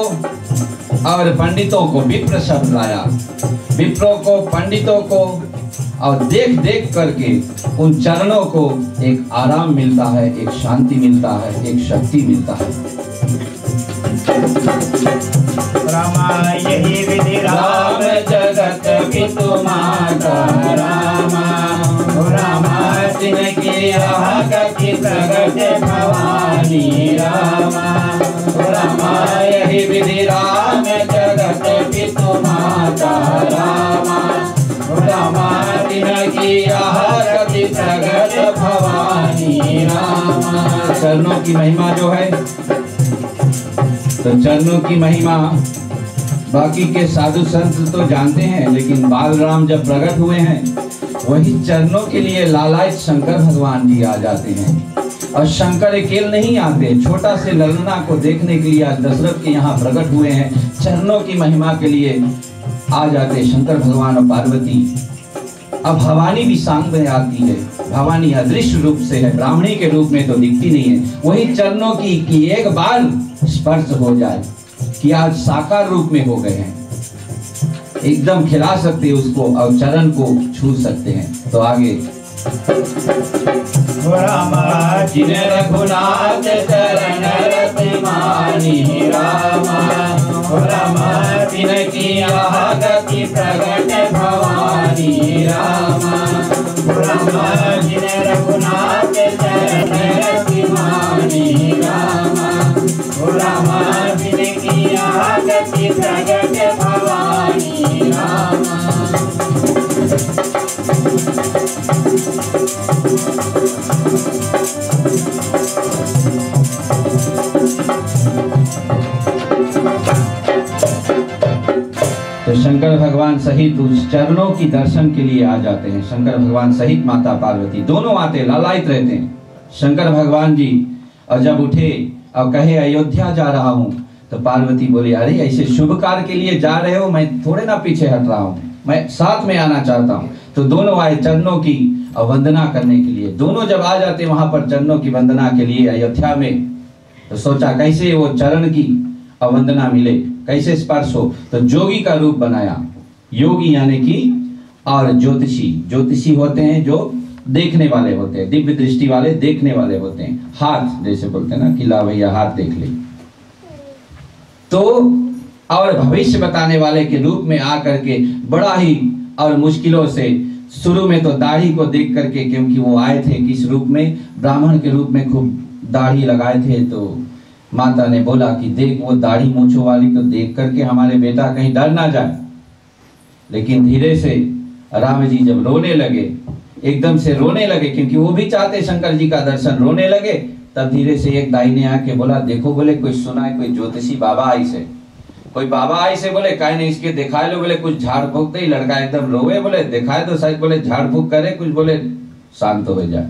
और पंडितों को, विप्र शब्द लाया, विप्रों को, पंडितों को, और देख देख करके उन चरणों को एक आराम मिलता है, एक शांति मिलता है, एक शक्ति मिलता है। रामा यही विधि राम जगत पितु माता, रामा तिनकी गति प्रगट भवानी, रामा यही विधि राम जगत पितु माता, रामा तिनकी गति प्रगट भवानी। चरणों की महिमा जो है, तो चरणों की महिमा बाकी के साधु संत तो जानते हैं, लेकिन बाल राम जब प्रकट हुए हैं, वही चरणों के लिए लालायत शंकर भगवान जी आ जाते हैं। और शंकर अकेले नहीं आते, छोटा से ललना को देखने के लिए आज दशरथ के यहाँ प्रकट हुए हैं, चरणों की महिमा के लिए आ जाते शंकर भगवान और पार्वती। अब भवानी भी सांग में आती है, भवानी अदृश्य रूप से है, ब्राह्मणी के रूप में तो दिखती नहीं है। वही चरणों की एक बार स्पर्श हो जाए कि आज साकार रूप में हो गए हैं, एकदम खिला सकते हैं उसको और चरण को छू सकते हैं। तो आगे रामा जिन्हें रघुनाथ चरण रति मानी, रामा तिनकी गति प्रगट भवानी, रामा जिन्हें रघुनाथ चरण रति मानी, रामा तिनकी गति प्रगट भवानी। तो शंकर भगवान सहित उस चरणों की दर्शन के लिए आ जाते हैं। शंकर भगवान सहित माता पार्वती दोनों आते, लालायित रहते हैं शंकर भगवान जी। और जब उठे और कहे अयोध्या जा रहा हूँ, तो पार्वती बोली अरे ऐसे शुभ कार्य के लिए जा रहे हो, मैं थोड़े ना पीछे हट रहा हूँ, मैं साथ में आना चाहता हूँ। तो दोनों आए चरणों की वंदना करने के लिए। दोनों जब आ जाते वहां पर चरणों की वंदना के लिए अयोध्या में, तो सोचा कैसे वो चरण की अवंदना मिले, कैसे स्पर्श हो। तो जोगी का रूप बनाया, योगी यानी कि, और ज्योतिषी, ज्योतिषी होते हैं जो देखने वाले होते हैं, दिव्य दृष्टि वाले देखने वाले होते हैं। हाथ जैसे बोलते हैं ना कि ला भैया हाथ देख ले, तो और भविष्य बताने वाले के रूप में आकर के बड़ा ही और मुश्किलों से, शुरू में तो दाढ़ी को देख करके, क्योंकि वो आए थे किस रूप में, ब्राह्मण के रूप में, खूब दाढ़ी लगाए थे। तो माता ने बोला कि देख वो दाढ़ी मूंछों वाली को देख करके हमारे बेटा कहीं डर ना जाए। लेकिन धीरे से राम जी जब रोने लगे, एकदम से रोने लगे, क्योंकि वो भी चाहते शंकर जी का दर्शन, रोने लगे। तब धीरे से एक दाई ने आके बोला देखो, बोले कोई सुना है, कोई ज्योतिषी बाबा आई से, कोई बाबा आई से, बोले काहे नहीं इसके दिखाए लो, बोले कुछ झाड़ फूक दे। लड़का एकदम रोए, बोले दिखाए तो सच, बोले झाड़ फूक करे कुछ, बोले शांत हो जाए।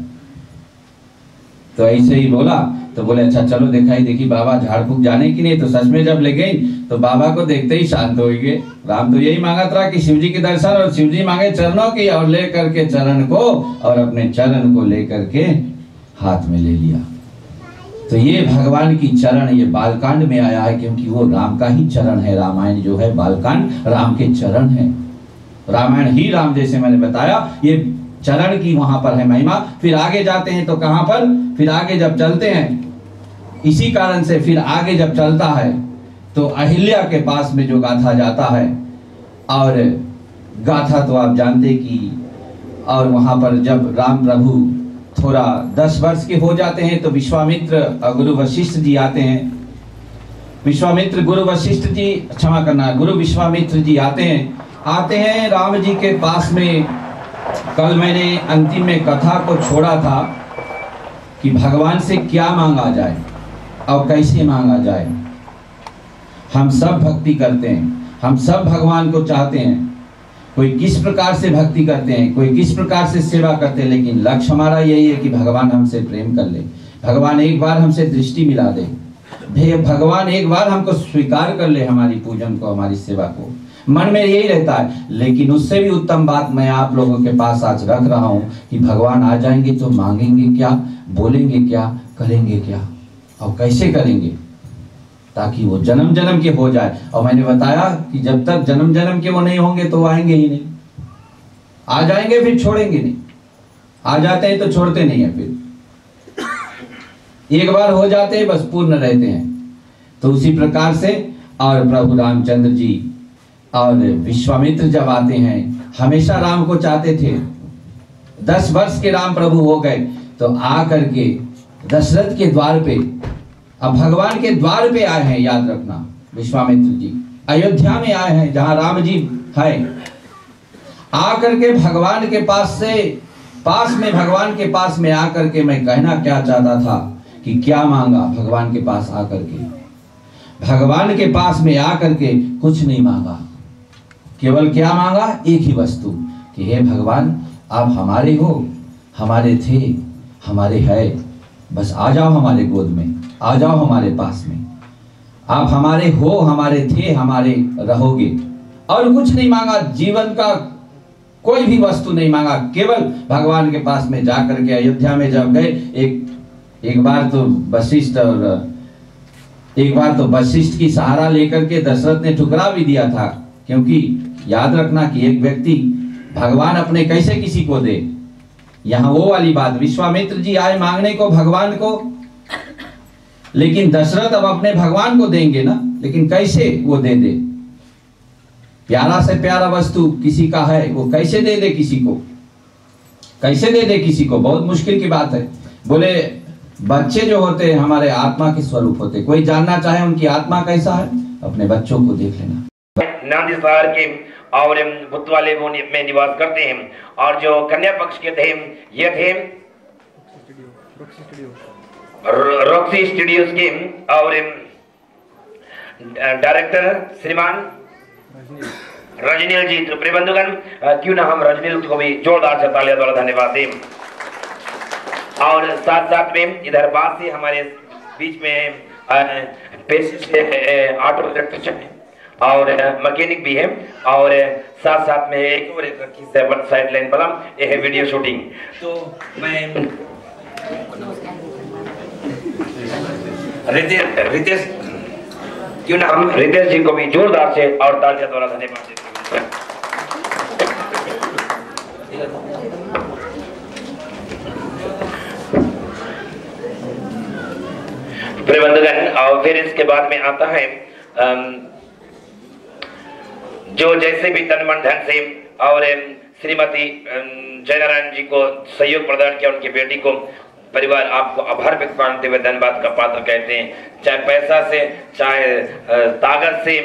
तो ऐसे ही बोला, तो बोले अच्छा चलो दिखाई देखी बाबा झाड़ फूक जाने की नहीं। तो सच में जब ले गई तो बाबा को देखते ही शांत हो गए। राम तो यही मांगा था कि शिव जी के दर्शन, और शिव जी मांगे चरणों की, और ले करके चरण को, और अपने चरण को लेकर के हाथ में ले लिया। तो ये भगवान की चरण, ये बालकांड में आया है, क्योंकि वो राम का ही चरण है। रामायण जो है बालकांड राम के चरण है, रामायण ही राम, जैसे मैंने बताया ये चरण की वहां पर है महिमा। फिर आगे जाते हैं तो कहां पर, फिर आगे जब चलते हैं, इसी कारण से फिर आगे जब चलता है तो अहिल्या के पास में जो गाथा जाता है, और गाथा तो आप जानते कि, और वहां पर जब राम प्रभु थोड़ा 10 वर्ष के हो जाते हैं तो विश्वामित्र और गुरु वशिष्ठ जी आते हैं। विश्वामित्र गुरु वशिष्ठ जी, क्षमा करना, गुरु विश्वामित्र जी आते हैं राम जी के पास में। कल मैंने अंतिम में कथा को छोड़ा था कि भगवान से क्या मांगा जाए और कैसे मांगा जाए। हम सब भक्ति करते हैं, हम सब भगवान को चाहते हैं, कोई किस प्रकार से भक्ति करते हैं, कोई किस प्रकार से सेवा करते हैं, लेकिन लक्ष्य हमारा यही है कि भगवान हमसे प्रेम कर ले, भगवान एक बार हमसे दृष्टि मिला दे, भगवान एक बार हमको स्वीकार कर ले, हमारी पूजन को, हमारी सेवा को। मन में यही रहता है। लेकिन उससे भी उत्तम बात मैं आप लोगों के पास आज रख रहा हूं कि भगवान आ जाएंगे तो मांगेंगे क्या, बोलेंगे क्या, करेंगे क्या और कैसे करेंगे, ताकि वो जन्म जन्म के हो जाए। और मैंने बताया कि जब तक जन्म जन्म के वो नहीं होंगे तो वो आएंगे ही नहीं। आ जाएंगे फिर छोड़ेंगे नहीं, आ जाते हैं तो छोड़ते नहीं है, फिर एक बार हो जाते हैं बस पूर्ण रहते हैं। तो उसी प्रकार से और प्रभु रामचंद्र जी और विश्वामित्र जब आते हैं, हमेशा राम को चाहते थे। 10 वर्ष के राम प्रभु हो गए तो आ करके दशरथ के द्वार पे, अब भगवान के द्वार पे आए हैं, याद रखना विश्वामित्र जी अयोध्या में आए हैं जहां राम जी है। आकर के भगवान के भगवान के पास में आकर के मैं कहना क्या चाहता था कि क्या मांगा भगवान के पास आकर के। भगवान के पास में आकर के कुछ नहीं मांगा, केवल क्या मांगा, एक ही वस्तु कि हे भगवान आप हमारे हो, हमारे थे, हमारे है, बस आ जाओ हमारे गोद में, आ जाओ हमारे पास में, आप हमारे हो, हमारे थे, हमारे रहोगे। और कुछ नहीं मांगा, जीवन का कोई भी वस्तु नहीं मांगा, केवल भगवान के पास में जाकर के अयोध्या में जब गए, एक बार तो वशिष्ठ की सहारा लेकर के दशरथ ने ठुकरा भी दिया था। क्योंकि याद रखना कि एक व्यक्ति भगवान अपने कैसे किसी को दे, यहां वो वाली बात। विश्वामित्र जी आए मांगने को भगवान को, लेकिन दशरथ अब अपने भगवान को देंगे ना, लेकिन कैसे वो दे दे। प्यारा से प्यारा वस्तु किसी का है, वो कैसे दे दे किसी को, कैसे दे दे किसी को, बहुत मुश्किल की बात है। बोले बच्चे जो होते हैं हमारे आत्मा के स्वरूप होते, कोई जानना चाहे उनकी आत्मा कैसा है, अपने बच्चों को देख लेना। नांदी शहर के और बुतवाले में निवास करते हैं। और जो कन्या पक्ष के थे ये थे रॉक्सी स्टूडियोज के और डायरेक्टर श्रीमान रजनील जी। तो प्रिय बंधुगण, क्यों ना हम रजनील को भी जोरदार से तालियों द्वारा धन्यवाद दें। और साथ साथ में इधर बात से हमारे बीच में पेशे से ऑटो इलेक्ट्रिशियन और मैकेनिक भी है, और साथ साथ में एक और साइड लाइन वाला ये है वीडियो शूटिंग। तो मैं रितेश, क्यों ना हम रितेश जी को भी जोरदार से और तालियों द्वारा धन्यवाद देते हैं। प्रबंधन और फिर इसके बाद में आता है जो जैसे भी तन मन धन से और श्रीमती जयनारायण जी को सहयोग प्रदान किया, उनकी बेटी को परिवार आपको आभार व्यक्त मानते हुए धन्यवाद का पात्र कहते हैं। चाहे पैसा से, चाहे ताकत से,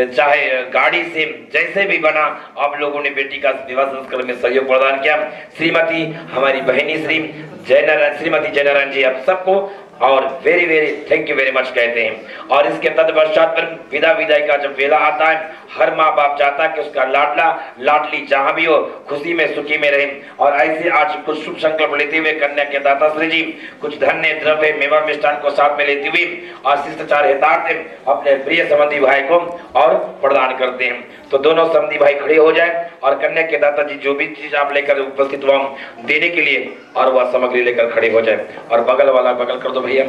चाहे गाड़ी से, जैसे भी बना आप लोगों ने बेटी का विवाह संस्कार में सहयोग प्रदान किया। श्रीमती हमारी बहनी श्रीमती जयनारायण जी आप सबको और very very thank you very much कहते हैं। और इसके तत्पश्चात पर विदाई का जब वेला आता है, हर माँ बाप चाहता है कि उसका लाडला लाडली जहाँ भी हो खुशी में सुखी में रहे। और ऐसे आज कुछ शुभ संकल्प लेते हुए कन्या के दाता श्री जी कुछ धन्य द्रव्य मेवा मिष्ठान को साथ में लेते हुए और शिष्टाचार हितार्थ अपने प्रिय संबंधी भाई को और प्रदान करते हैं। तो दोनों संबंधी भाई खड़े हो जाए और कन्या के दाता जी जो भी चीज आप लेकर उपस्थित हुआ देने के लिए और वह सामग्री लेकर खड़े हो जाए। और बगल वाला बगल कर दो भैया,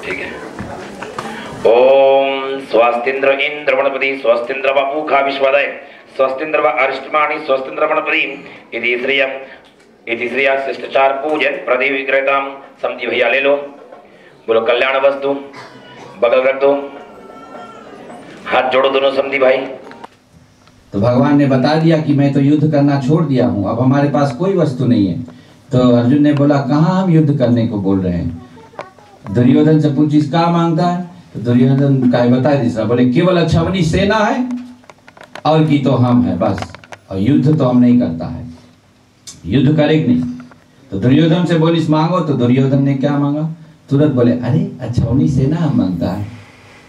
ठीक है। ओम स्वस्तिंद्र इंद्र वनपति स्वस्तिंद्र वपूखा विश्वदय स्वस्तिंद्र व अरिष्टमाणि स्वस्तिंद्र वनपति इति श्रिया शिष्टाचार पूजन प्रदीप विक्रेता समझी भैया ले लो, बोलो कल्याण वस्तु, बगल रख दो, हाथ जोड़ो दोनों समझी भाई। तो भगवान ने बता दिया कि मैं तो युद्ध करना छोड़ दिया हूँ, अब हमारे पास कोई वस्तु नहीं है। तो अर्जुन ने बोला कहाँ हम युद्ध करने को बोल रहे हैं। दुर्योधन से पूछी क्या मांगता है, तो दुर्योधन का बता तीसरा बोले केवल अच्छावनी सेना है और की तो हम है बस, और युद्ध तो हम नहीं करता है, युद्ध करेंगे नहीं। तो दुर्योधन से बोलिस मांगो, तो दुर्योधन ने क्या मांगा, तुरंत बोले अरे अच्छावनी सेना हम मांगता है।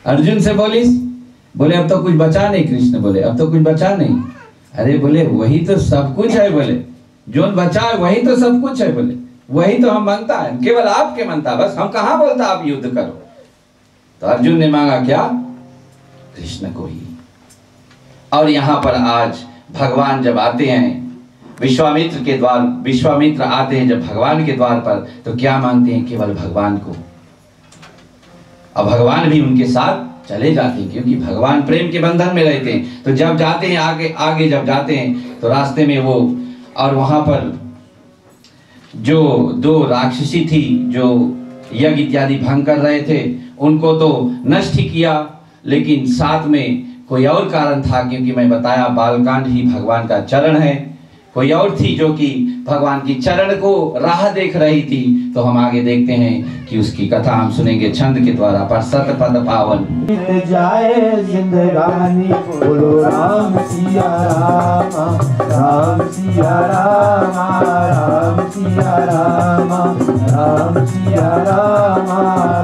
अर्जुन से बोलिस, बोले अब तो कुछ बचा नहीं। कृष्ण बोले अब तो कुछ बचा नहीं। अरे बोले वही तो सब कुछ है, बोले जो बचा है वही तो सब कुछ है, बोले वही तो हम मांगता है, केवल आपके मांगता, बस हम कहां बोलता आप युद्ध करो। तो अर्जुन ने मांगा क्या, कृष्ण को ही। और यहां पर आज भगवान जब आते हैं विश्वामित्र के द्वार, विश्वामित्र आते हैं जब भगवान के द्वार पर, तो क्या मांगते हैं, केवल भगवान को। और भगवान भी उनके साथ चले जाते हैं, क्योंकि भगवान प्रेम के बंधन में रहते हैं। तो जब जाते हैं आगे आगे जब जाते हैं तो रास्ते में वो, और वहां पर जो दो राक्षसी थी जो यज्ञ इत्यादि भंग कर रहे थे, उनको तो नष्ट ही किया, लेकिन साथ में कोई और कारण था, क्योंकि मैं बताया बालकांड ही भगवान का चरण है। कोई और थी जो कि भगवान की चरण को राह देख रही थी। तो हम आगे देखते हैं कि उसकी कथा हम सुनेंगे छंद के द्वारा। पर सतपद पावन जाए जिंदगानी, बोलो राम सिया राम, राम सिया राम, राम सिया राम, राम सिया राम,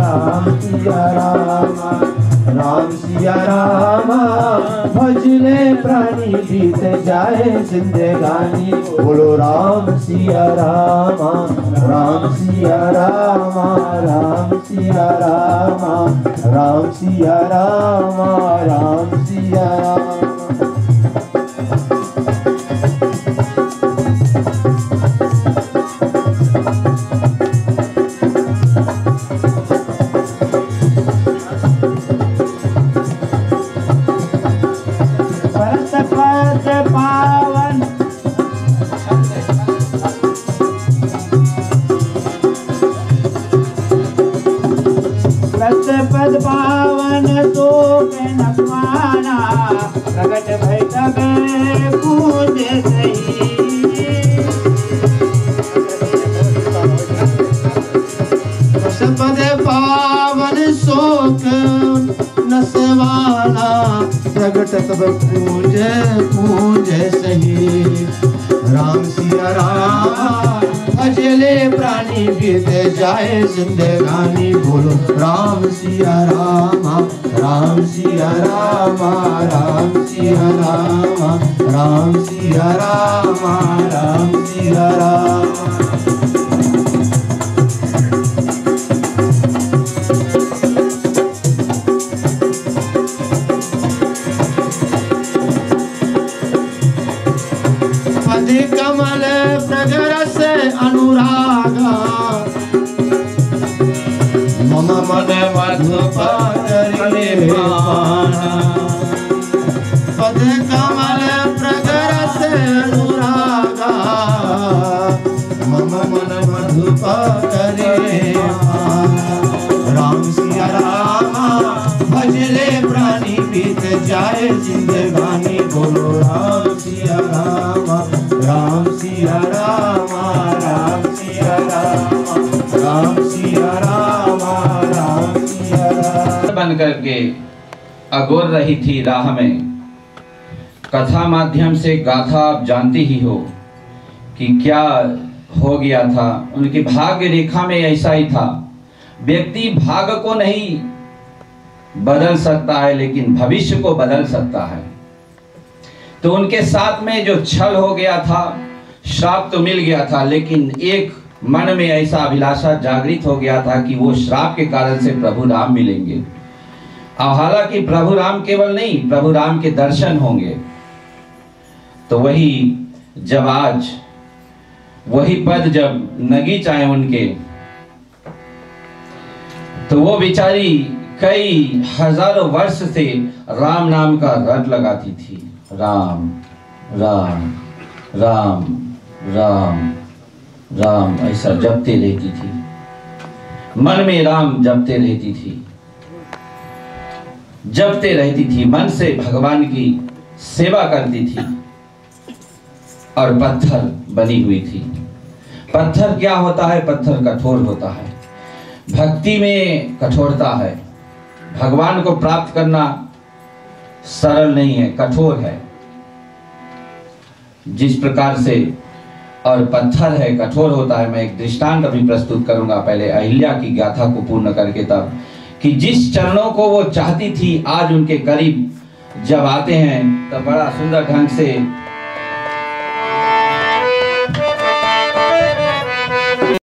राम सिया राम, राम सिया राम, भजले प्राणी बीत जाए जिंदगानी, बोलो राम सिया राम, राम सिया राम, राम सिया राम, राम सिया राम, राम सिया राम। पद पावन तो नगवाना, प्रगट भय तब पूज सही। पद पावन शोक नसवाना, प्रगट तब पूज पूज सही। राम सिया राम, भजले प्राणी बीत जाए जिंदगानी, बोलो राम सिया राम, राम सिया राम, राम सिया राम, राम सिया राम, राम सिया राम। कमल प्रगरस अनुरागा, मम मन मधुपरे पाना। पद कमल प्रगरस अनुरागा, मम मन मधुपरे पाना। राम सिया राम, भजले प्राणी बीत जाए जिंदगानी, बोलो राम सिया राम, राम सिया राम, राम सिया राम, राम सिया राम, राम सिया राम। बन करके अगोर रही थी राह में, कथा माध्यम से गाथा आप जानती ही हो कि क्या हो गया था। उनकी भाग्य रेखा में ऐसा ही था। व्यक्ति भाग्य को नहीं बदल सकता है, लेकिन भविष्य को बदल सकता है। तो उनके साथ में जो छल हो गया था, श्राप तो मिल गया था, लेकिन एक मन में ऐसा अभिलाषा जागृत हो गया था कि वो श्राप के कारण से प्रभु राम मिलेंगे। और हालांकि प्रभु राम केवल नहीं, प्रभु राम के दर्शन होंगे। तो वही जब आज वही पद जब नगीच आए उनके, तो वो बेचारी कई हजारों वर्ष से राम नाम का रट लगाती थी। राम राम राम राम राम ऐसा जपते रहती थी, मन में राम जपते रहती थी, जपते रहती थी, मन से भगवान की सेवा करती थी। और पत्थर बनी हुई थी। पत्थर क्या होता है? पत्थर कठोर होता है। भक्ति में कठोरता है, भगवान को प्राप्त करना सरल नहीं है, कठोर है। जिस प्रकार से और पत्थर है, कठोर होता है। मैं एक दृष्टांत अभी प्रस्तुत करूंगा, पहले अहिल्या की गाथा को पूर्ण करके, तब कि जिस चरणों को वो चाहती थी आज उनके करीब जब आते हैं तब बड़ा सुंदर ढंग से